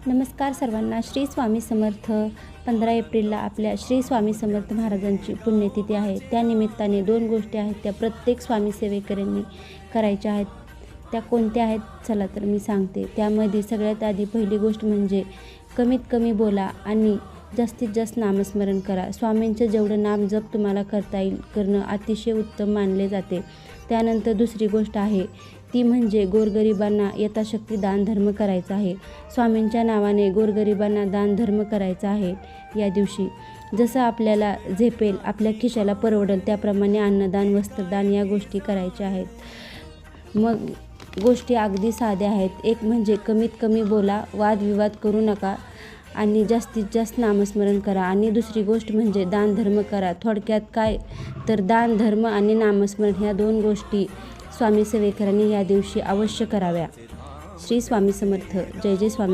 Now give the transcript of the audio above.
नमस्कार सर्वांना. श्री स्वामी समर्थ. 15 एप्रिलला आपल्या श्री स्वामी समर्थ महाराजांची पुण्यतिथी आहे. त्यानिमित्ताने 2 गोष्टी आहेत त्या प्रत्येक स्वामी सेवेकरांनी करायच्या आहेत. त्या कोणत्या आहेत चला तर मी सांगते. त्यामध्ये सगळ्यात आधी पहिली गोष्ट म्हणजे कमीत कमी बोला आणि जास्तीत जास्त नामस्मरण करा. स्वामींचं जेवढं नाम जप तुम्हाला करता येईल करणं अतिशय उत्तम मानले जाते. त्यानंतर दुसरी गोष्ट आहे ती म्हणजे गोरगरिबांना यथाशक्ती दानधर्म करायचा आहे. स्वामींच्या नावाने गोरगरिबांना दानधर्म करायचा आहे. या दिवशी जसं आपल्याला झेपेल, आपल्या खिशाला परवडेल त्याप्रमाणे अन्नदान, वस्त्रदान या गोष्टी करायच्या आहेत. मग गोष्टी अगदी साध्या आहेत. एक म्हणजे कमीत कमी बोला, वादविवाद करू नका आणि जास्तीत जास्त नामस्मरण करा. आणि दुसरी गोष्ट म्हणजे दानधर्म करा. थोडक्यात काय तर दानधर्म आणि नामस्मरण ह्या 2 गोष्टी स्वामी सेवेकरांनी या दिवशी अवश्य कराव्या. श्री स्वामी समर्थ. जय जय स्वामी.